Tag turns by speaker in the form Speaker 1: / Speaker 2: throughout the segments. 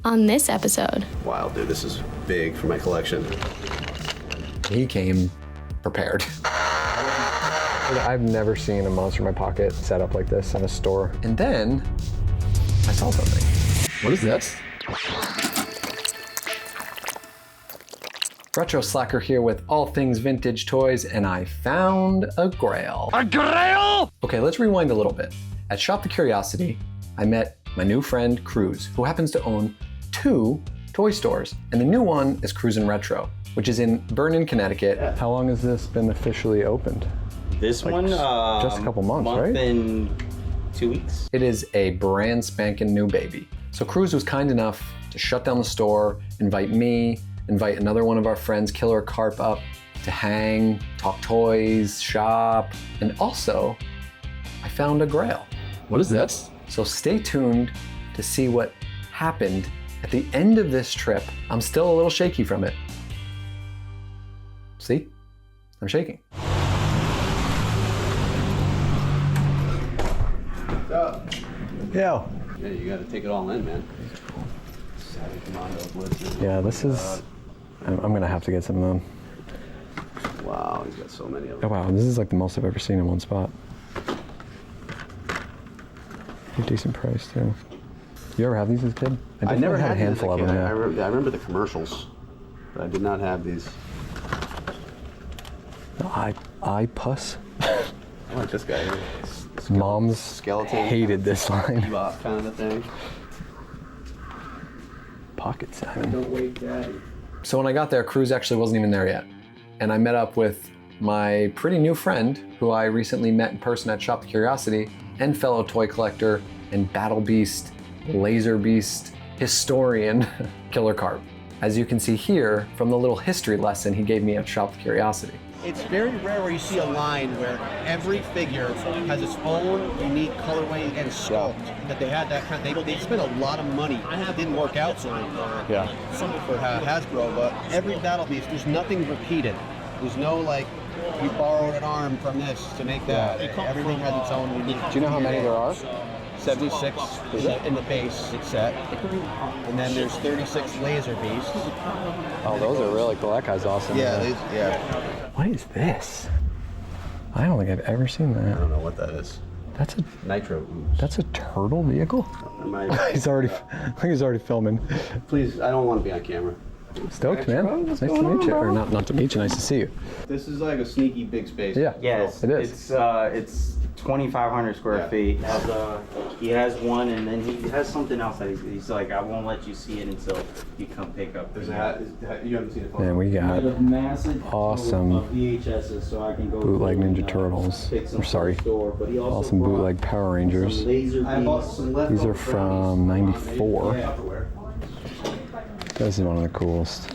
Speaker 1: On this episode.
Speaker 2: Wow, dude, this is big for my collection.
Speaker 3: He came prepared.
Speaker 4: I've never seen a monster in my pocket set up like this in a store.
Speaker 3: And then I saw something. What is this? Retro Slacker here with all things vintage toys, and I found a Grail.
Speaker 5: A Grail?
Speaker 3: Okay, let's rewind a little bit. At Shop the Curiosity, I met my new friend Cruz, who happens to own 2 toy stores. And the new one is Cruz and Retro, which is in Vernon, Connecticut.
Speaker 4: How long has this been officially opened?
Speaker 5: This one,
Speaker 4: just a couple months, right?
Speaker 5: In 2 weeks.
Speaker 3: It is a brand spanking new baby. So Cruz was kind enough to shut down the store, invite me, invite another one of our friends, Killer Carp, up to hang, talk toys, shop, and also I found a Grail. What is this? So stay tuned to see what happened at the end of this trip. I'm still a little shaky from it. See? I'm shaking.
Speaker 2: What's up?
Speaker 4: Yeah.
Speaker 2: Yeah, you gotta take it all in, man. Savvy Commando Blitz.
Speaker 4: Yeah, this is, I'm gonna have to get some of them.
Speaker 2: Wow, he's got so many of
Speaker 4: Oh
Speaker 2: them.
Speaker 4: wow, this is like the most I've ever seen in one spot. A decent price too. You ever have these as a kid?
Speaker 2: I never
Speaker 4: had a
Speaker 2: these as
Speaker 4: handful of
Speaker 2: kid.
Speaker 4: them. Yeah.
Speaker 2: I remember the commercials, but I did not have these.
Speaker 4: I puss.
Speaker 2: I like this guy here.
Speaker 4: Mom's
Speaker 2: skeleton
Speaker 4: hated this line.
Speaker 2: Bebop kind of a thing.
Speaker 4: Pocket Simon.
Speaker 2: Don't wait, Daddy.
Speaker 3: So when I got there, Cruz actually wasn't even there yet. And I met up with my pretty new friend, who I recently met in person at Shop the Curiosity, and fellow toy collector and battle beast, laser beast, historian, Killer Carp. As you can see here from the little history lesson he gave me at Shop the Curiosity.
Speaker 6: It's very rare where you see a line where every figure has its own unique colorway and sculpt. That they had that kind of, they spent a lot of money. It didn't work out for Hasbro, but every battle beast, there's nothing repeated. There's no like, we borrowed an arm from this to make that. Everything has its own unique.
Speaker 4: Do you know how many there are?
Speaker 6: 76 in the base set, and then there's 36 laser beasts.
Speaker 4: Oh, those are really cool. That guy's awesome.
Speaker 6: Yeah.
Speaker 4: What is this? I don't think I've ever seen
Speaker 2: I
Speaker 4: that.
Speaker 2: don't know what that is.
Speaker 4: That's a
Speaker 2: Nitro ooze.
Speaker 4: that's a turtle vehicle. He's already filming.
Speaker 2: Please, I don't want to be on camera.
Speaker 4: Stoked, man. Nice to meet you. Or not to meet you. Nice to see you.
Speaker 2: This is like a sneaky big space.
Speaker 4: Yeah.
Speaker 5: Yes,
Speaker 4: It is.
Speaker 5: It's 2,500 square feet. He has one, and then he has something else that he's like, I won't let you see it until you come pick up.
Speaker 2: There's a hat. You haven't seen it before.
Speaker 4: And we
Speaker 5: I
Speaker 4: got
Speaker 5: have a massive
Speaker 4: awesome
Speaker 5: of VHSs, so I can go
Speaker 4: bootleg
Speaker 5: through and,
Speaker 4: Ninja Turtles.
Speaker 5: pick some
Speaker 4: Or sorry,
Speaker 5: from the store, but he also
Speaker 4: awesome
Speaker 5: brought
Speaker 4: bootleg Power Rangers.
Speaker 5: some laser
Speaker 2: I bought
Speaker 5: beasts.
Speaker 2: some leftover
Speaker 4: These are from '94.
Speaker 2: Tupperware.
Speaker 4: This is one of the coolest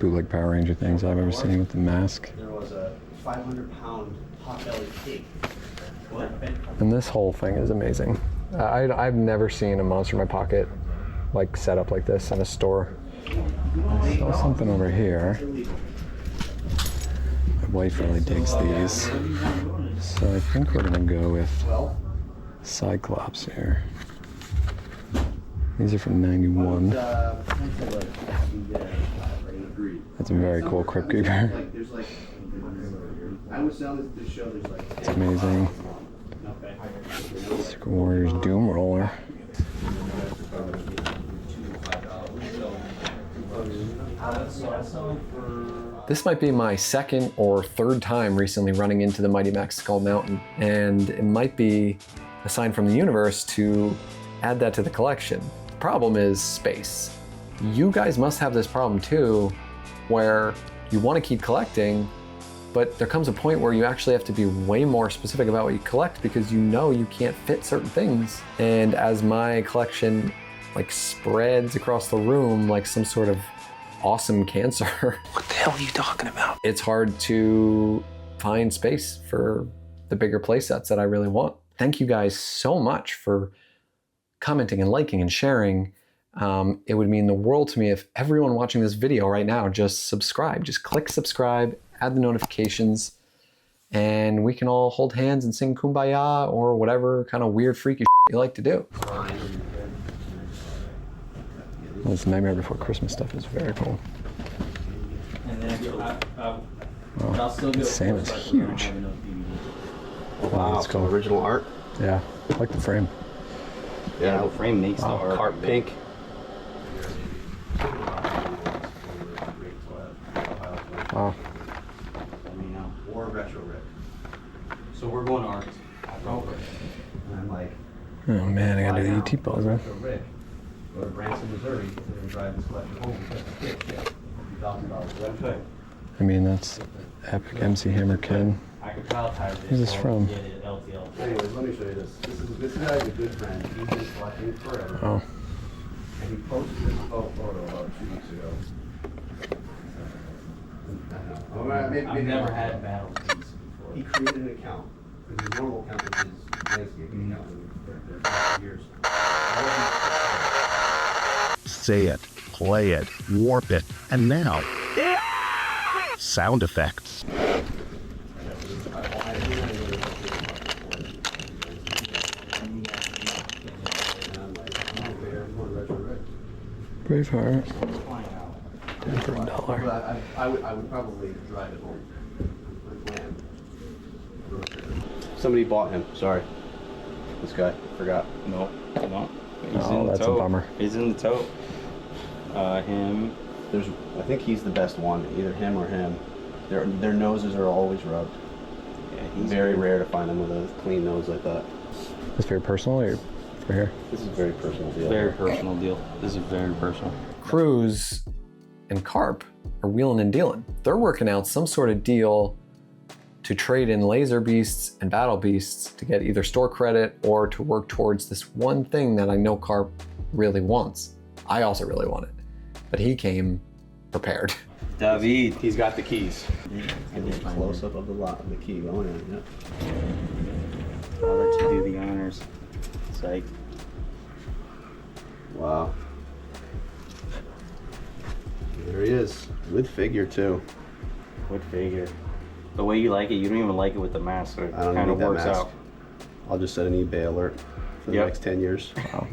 Speaker 4: bootleg Power Ranger things I've ever seen with the mask.
Speaker 2: There was a 500-pound pot-bellied pig. What?
Speaker 4: And this whole thing is amazing. I've never seen a monster in my pocket like set up like this in a store. I saw something over here. My wife really digs these. So I think we're gonna go with Cyclops here. These are from '91. That's a very cool Crypt Keeper.
Speaker 2: I was selling this show. There's like.
Speaker 4: It's amazing. Secret Warriors Doom Roller.
Speaker 3: This might be my second or third time recently running into the Mighty Max Skull Mountain, and it might be a sign from the universe to add that to the collection. The problem is space. You guys must have this problem too, where you want to keep collecting, but there comes a point where you actually have to be way more specific about what you collect because you know you can't fit certain things. And as my collection like spreads across the room like some sort of awesome cancer.
Speaker 7: What the hell are you talking about?
Speaker 3: It's hard to find space for the bigger play sets that I really want. Thank you guys so much for commenting and liking and sharing. It would mean the world to me if everyone watching this video right now just subscribe. Just click subscribe, add the notifications, and we can all hold hands and sing Kumbaya or whatever kind of weird freaky shit you like to do.
Speaker 4: This Nightmare Before Christmas stuff is very cool.
Speaker 5: And then
Speaker 4: Wow. Sam is huge.
Speaker 2: Wow,
Speaker 4: that's
Speaker 2: some
Speaker 4: cool.
Speaker 2: original art.
Speaker 4: Yeah, I like the frame.
Speaker 5: Yeah, the frame makes the art.
Speaker 2: Carp pink.
Speaker 4: Wow.
Speaker 5: Let me know.
Speaker 2: Or retro Rick.
Speaker 5: So we're going art.
Speaker 2: And I'm like,
Speaker 4: Oh man, I gotta do the ET pose, man.
Speaker 2: retro Rick. Go to Branson, Missouri, and drive this collection home because the kids get $50,000.
Speaker 4: I mean, that's epic. MC Hammer Ken.
Speaker 5: I could palletize this.
Speaker 4: Who's this from?
Speaker 5: Get it LTL.
Speaker 2: Anyways, let me show you this. This guy's a good friend. He's been collecting forever.
Speaker 4: Oh,
Speaker 2: And he posted this photo about 2 weeks ago. I don't know. Maybe
Speaker 5: I've never had battle keys before.
Speaker 2: He created an account. Because his normal account is his landscaping account. And they're 5 years.
Speaker 1: Say it, play it, warp it, and now, sound effects.
Speaker 4: Braveheart.
Speaker 5: Flying out.
Speaker 4: For $1.
Speaker 2: I would probably drive it home. My plan. Somebody bought him. Sorry. This guy. Forgot.
Speaker 5: No. He's
Speaker 4: Oh,
Speaker 5: in the
Speaker 4: that's a
Speaker 5: tote.
Speaker 4: bummer.
Speaker 5: He's in the tote. Him.
Speaker 2: I think he's the best one. Either him or him. Their noses are always rubbed.
Speaker 5: Yeah, he's
Speaker 2: Very rare to find them with a clean nose like that.
Speaker 4: It's very personal or for here?
Speaker 2: This is a very personal deal.
Speaker 5: Very personal deal. This is very personal.
Speaker 3: Cruz and Carp are wheeling and dealing. They're working out some sort of deal to trade in laser beasts and battle beasts to get either store credit or to work towards this one thing that I know Carp really wants. I also really want it, but he came prepared.
Speaker 5: David.
Speaker 2: He's got the keys. And a close up of the key going in. Yep.
Speaker 5: I'll let you do the honors. Psych.
Speaker 2: Wow. There he is, with figure too.
Speaker 5: What figure? The way you like it, you don't even like it with the mask, so it
Speaker 2: I don't
Speaker 5: kind of
Speaker 2: need that
Speaker 5: works
Speaker 2: mask.
Speaker 5: out.
Speaker 2: I'll just set an eBay alert for the
Speaker 5: Yep.
Speaker 2: next 10 years.
Speaker 4: Wow.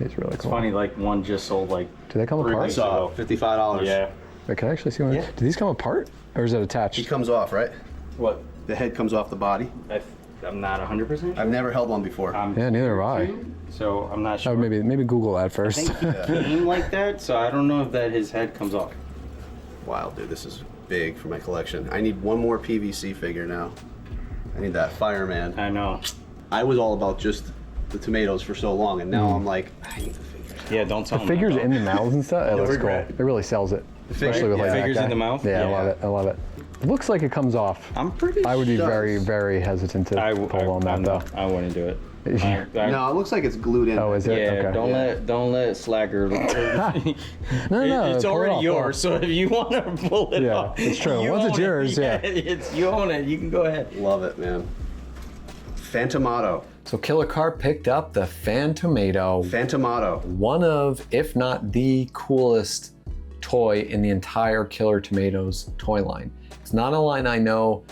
Speaker 4: It's really
Speaker 5: It's
Speaker 4: cool.
Speaker 5: funny, like one just sold like
Speaker 4: Do they come
Speaker 5: 3
Speaker 4: apart?
Speaker 5: weeks
Speaker 2: So,
Speaker 5: ago.
Speaker 2: $55.
Speaker 5: Yeah.
Speaker 4: Wait, can I actually see one?
Speaker 2: Yeah.
Speaker 4: Do these come apart? Or is it attached?
Speaker 2: He comes off, right?
Speaker 5: What?
Speaker 2: The head comes off the body.
Speaker 5: I'm not 100%.
Speaker 2: I've never held one before.
Speaker 4: Yeah, neither have I.
Speaker 5: So I'm not sure.
Speaker 4: Oh, maybe Google that
Speaker 5: I
Speaker 4: first.
Speaker 5: think he came like that, so I don't know if that his head comes off.
Speaker 2: Wow, dude, this is big for my collection. I need one more PVC figure now. I need that fireman.
Speaker 5: I know.
Speaker 2: I was all about just the tomatoes for so long, and now I'm like, I need the figures.
Speaker 5: Yeah, don't tell him.
Speaker 4: Figures
Speaker 5: that,
Speaker 4: in the mouths and stuff. It looks cool.
Speaker 2: regret.
Speaker 4: It really sells it. Especially with
Speaker 2: yeah.
Speaker 4: like that
Speaker 5: Figures
Speaker 4: guy.
Speaker 5: in the mouth?
Speaker 4: Yeah, I
Speaker 5: Yeah.
Speaker 4: love it. I love it. It looks like it comes off.
Speaker 5: I'm pretty.
Speaker 4: I would be
Speaker 2: does.
Speaker 4: very, very hesitant to pull on that though.
Speaker 5: I wouldn't do it.
Speaker 4: Yeah.
Speaker 2: No, it looks like it's glued in.
Speaker 4: Oh, is it?
Speaker 5: Yeah,
Speaker 4: Okay.
Speaker 5: don't let Slacker.
Speaker 4: No,
Speaker 5: It's
Speaker 4: pull it
Speaker 5: already
Speaker 4: off,
Speaker 5: yours, so if you want to pull it
Speaker 4: Yeah,
Speaker 5: off,
Speaker 4: it's true.
Speaker 5: you
Speaker 4: Once it's
Speaker 5: own it.
Speaker 4: yours, yeah.
Speaker 5: It's you own it. You can go ahead.
Speaker 2: Love it, man. Phantomato.
Speaker 3: So Killer Carp picked up the Phantomato,
Speaker 2: Phantomato.
Speaker 3: one of, if not the coolest toy in the entire Killer Tomatoes toy line. It's not a line I know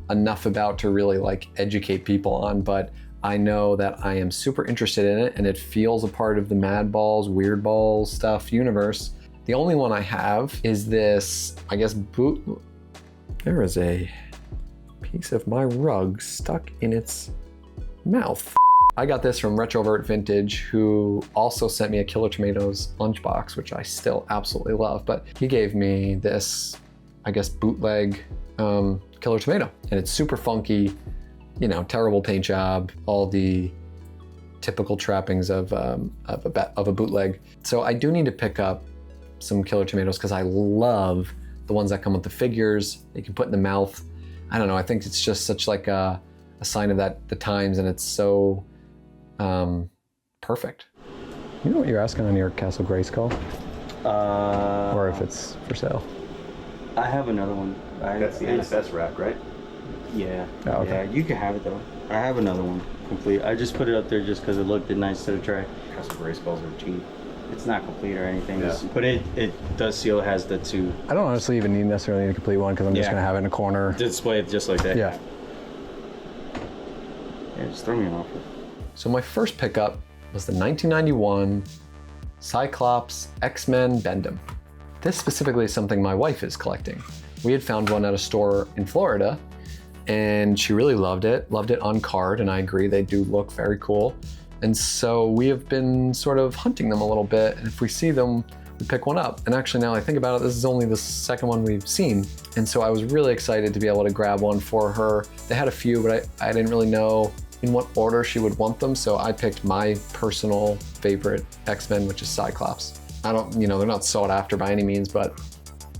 Speaker 3: enough about to really like educate people on, but I know that I am super interested in it and it feels a part of the Mad Balls, Weird Balls stuff universe. The only one I have is this, I guess, boot. There is a piece of my rug stuck in its mouth. I got this from Retrovert Vintage, who also sent me a Killer Tomatoes lunchbox, which I still absolutely love, but he gave me this, I guess, bootleg Killer Tomato, and it's super funky, you know, terrible paint job, all the typical trappings of a bootleg. So I do need to pick up some Killer Tomatoes because I love the ones that come with the figures you can put in the mouth. I don't know, I think it's just such like a sign of the times, and it's so perfect.
Speaker 4: You know what you're asking on your Castle Grayskull? Or if it's for sale?
Speaker 5: I have another one.
Speaker 2: That's the NFS rack, right?
Speaker 5: Yeah.
Speaker 4: Oh, okay.
Speaker 5: Yeah, you can have it though. I have another one complete. I just put it up there just because it looked nice to the tray.
Speaker 2: Castle Grayskulls are cheap.
Speaker 5: It's not complete or anything,
Speaker 2: Yeah.
Speaker 5: but it does still has the two.
Speaker 4: I don't honestly even necessarily need a complete one because I'm just
Speaker 5: Yeah.
Speaker 4: gonna have it in a corner.
Speaker 5: Display it just like that.
Speaker 4: Yeah.
Speaker 5: Yeah, just throw me an offer.
Speaker 3: So my first pickup was the 1991 Cyclops X-Men Bendham. This specifically is something my wife is collecting. We had found one at a store in Florida and she really loved it on card, and I agree, they do look very cool. And so we have been sort of hunting them a little bit, and if we see them, we pick one up. And actually now I think about it, this is only the second one we've seen. And so I was really excited to be able to grab one for her. They had a few, but I didn't really know in what order she would want them, so I picked my personal favorite X-Men, which is Cyclops. I don't, you know, they're not sought after by any means, but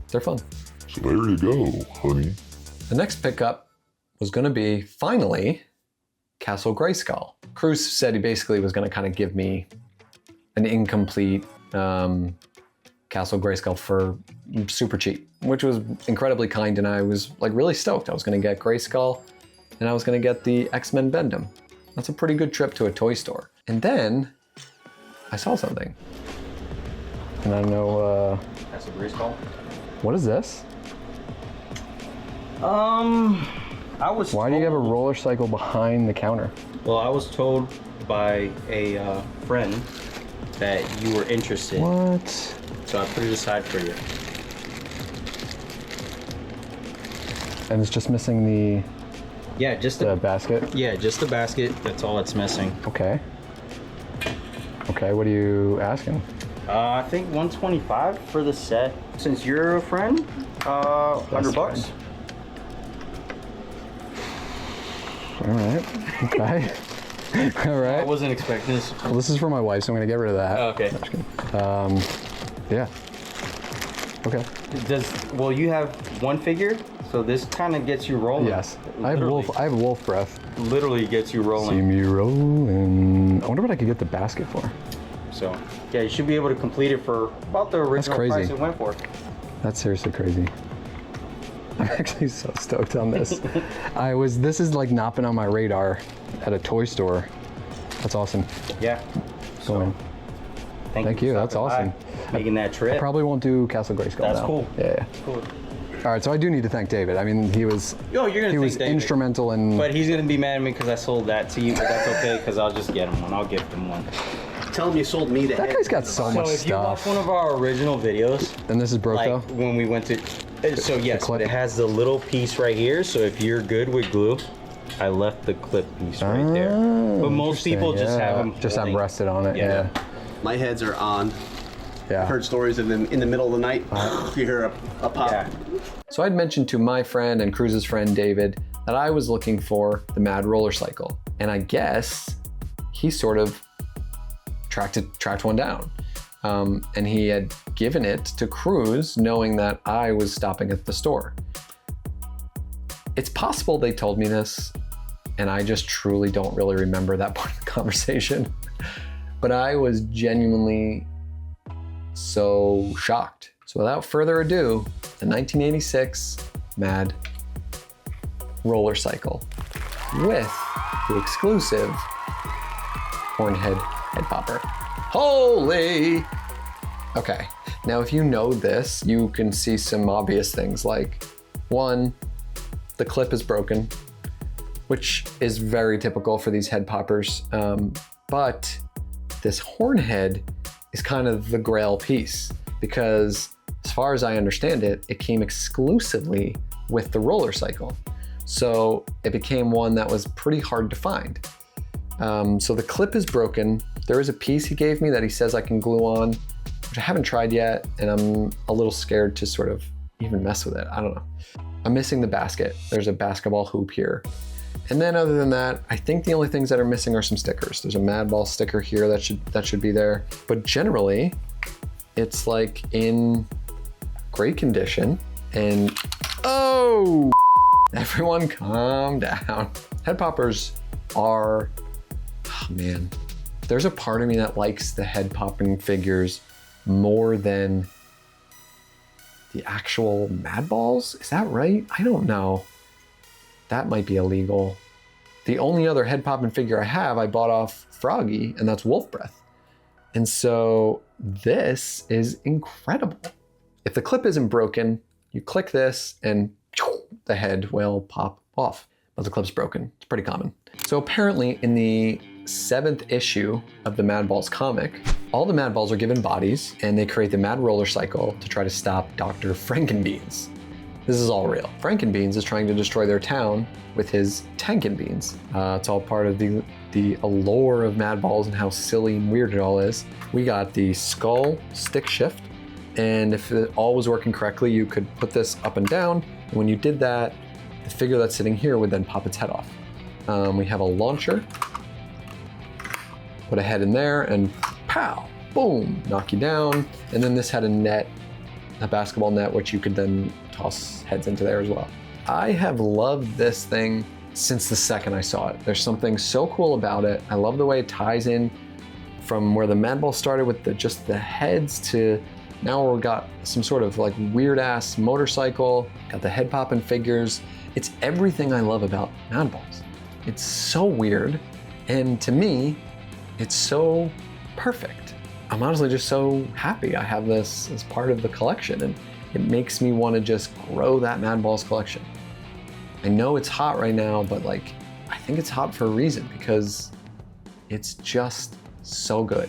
Speaker 3: they're fun.
Speaker 7: So there you go, honey.
Speaker 3: The next pickup was gonna be, finally, Castle Grayskull. Cruz said he basically was gonna kind of give me an incomplete Castle Grayskull for super cheap, which was incredibly kind, and I was like really stoked. I was gonna get Grayskull, and I was gonna get the X-Men Bendham. That's a pretty good trip to a toy store. And then I saw something.
Speaker 4: And I know,
Speaker 5: That's a Grayskull.
Speaker 4: what is this?
Speaker 5: I was.
Speaker 4: Why do you have a roller cycle behind the counter?
Speaker 5: Well, I was told by a friend that you were interested,
Speaker 4: What?
Speaker 5: so I put it aside for you.
Speaker 4: And it's just missing the
Speaker 5: Yeah, just
Speaker 4: the basket?
Speaker 5: yeah, just the basket. That's all it's missing.
Speaker 4: Okay. Okay, what are you asking?
Speaker 5: I think 125 for the set. Since you're a friend, $100 bucks.
Speaker 4: All right, okay. All
Speaker 5: I
Speaker 4: right.
Speaker 5: wasn't expecting this.
Speaker 4: Well, this is for my wife, so I'm gonna get rid of that.
Speaker 5: Okay.
Speaker 4: Yeah. Okay.
Speaker 5: Well, you have one figure, so this kind of gets you rolling.
Speaker 4: Yes. I have wolf breath.
Speaker 5: Literally gets you
Speaker 4: See
Speaker 5: rolling.
Speaker 4: me rolling. I wonder what I could get the basket for.
Speaker 5: So, yeah, you should be able to complete it for about the original
Speaker 4: crazy.
Speaker 5: price it went for.
Speaker 4: That's seriously crazy. I'm actually so stoked on this. This has like not been on my radar at a toy store. That's awesome.
Speaker 5: Yeah.
Speaker 4: So, thank
Speaker 5: for
Speaker 4: you, that's
Speaker 5: stopping
Speaker 4: awesome.
Speaker 5: by, making that trip.
Speaker 4: probably won't do Castle Grayskull
Speaker 5: That's
Speaker 4: now.
Speaker 5: cool.
Speaker 4: Yeah.
Speaker 5: Cool.
Speaker 4: All right, so I do need to thank David. I mean, he was
Speaker 5: Yo, you're gonna
Speaker 4: he was
Speaker 5: thank David.
Speaker 4: instrumental in.
Speaker 5: But he's gonna be mad at me because I sold that to you, but that's okay because I'll just get him one. I'll gift him one.
Speaker 2: Tell him you sold me the
Speaker 4: That
Speaker 2: head.
Speaker 4: guy's got so much
Speaker 5: So if you watch
Speaker 4: stuff.
Speaker 5: one of our original videos,
Speaker 4: And this is broke
Speaker 5: like
Speaker 4: though.
Speaker 5: when we went to, so yes,
Speaker 4: clip?
Speaker 5: but it has the little piece right here. So if you're good with glue, I left the clip piece right there. But most people just have them.
Speaker 4: Just have rested on it. Yeah.
Speaker 2: My heads are on.
Speaker 4: Yeah.
Speaker 2: I've heard stories of them in the middle of the night. You hear a pop.
Speaker 5: Yeah.
Speaker 3: So I'd mentioned to my friend and Cruz's friend David that I was looking for the Mad Roller Cycle. And I guess he sort of tracked one down. And he had given it to Cruz knowing that I was stopping at the store. It's possible they told me this, and I just truly don't really remember that part of the conversation. But I was genuinely so shocked. So without further ado, the 1986 Mad Roller Cycle with the exclusive Hornhead head popper. Holy! Okay, now if you know this, you can see some obvious things like, one, the clip is broken, which is very typical for these head poppers, but this horn head is kind of the Grail piece because as far as I understand it, it came exclusively with the roller cycle. So it became one that was pretty hard to find. So the clip is broken. There is a piece he gave me that he says I can glue on, which I haven't tried yet, and I'm a little scared to sort of even mess with it. I don't know. I'm missing the basket. There's a basketball hoop here. And then other than that, I think the only things that are missing are some stickers. There's a Madball sticker here that should be there. But generally, it's like in great condition. And oh, everyone calm down. Head poppers are, oh man, there's a part of me that likes the head popping figures more than the actual Madballs. Is that right? I don't know. That might be illegal. The only other head popping figure I have, I bought off Froggy, and that's Wolf Breath. And so this is incredible. If the clip isn't broken, you click this and the head will pop off. But the clip's broken. It's pretty common. So apparently in the 7th issue of the Mad Balls comic. All the Mad Balls are given bodies, and they create the Mad Roller Cycle to try to stop Dr. Frankenbeans. This is all real. Frankenbeans is trying to destroy their town with his Tankenbeans. It's all part of the allure of Mad Balls and how silly and weird it all is. We got the skull stick shift, and if it all was working correctly, you could put this up and down, and when you did that, the figure that's sitting here would then pop its head off. We have a launcher. Put a head in there and pow, boom, knock you down. And then this had a net, a basketball net, which you could then toss heads into there as well. I have loved this thing since the second I saw it. There's something so cool about it. I love the way it ties in from where the Mad Ball started with just the heads to now we've got some sort of like weird ass motorcycle, got the head popping figures. It's everything I love about Mad Balls. It's so weird, and to me, it's so perfect. I'm honestly just so happy I have this as part of the collection, and it makes me want to just grow that Mad Balls collection. I know it's hot right now, but like, I think it's hot for a reason because it's just so good.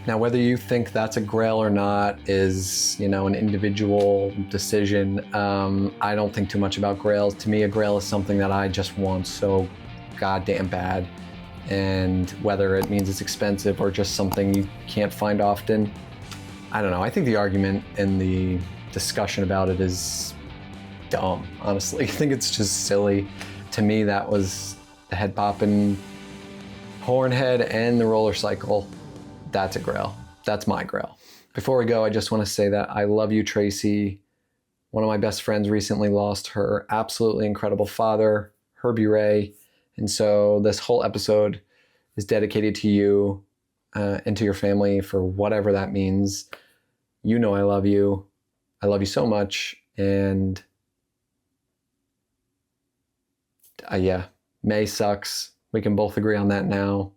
Speaker 3: Now, whether you think that's a Grail or not is, you know, an individual decision. I don't think too much about Grails. To me, a Grail is something that I just want so goddamn bad. And whether it means it's expensive or just something you can't find often, I don't know. I think the argument and the discussion about it is dumb, honestly. I think it's just silly. To me, that was the head popping horn head and the roller cycle. That's a Grail. That's my Grail. Before we go, I just want to say that I love you, Tracy. One of my best friends recently lost her absolutely incredible father, Herbie Ray. And so this whole episode is dedicated to you and to your family for whatever that means. You know I love you. I love you so much. And yeah, May sucks. We can both agree on that now.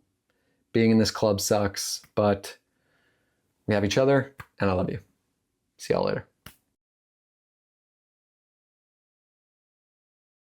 Speaker 3: Being in this club sucks, but we have each other, and I love you. See y'all later.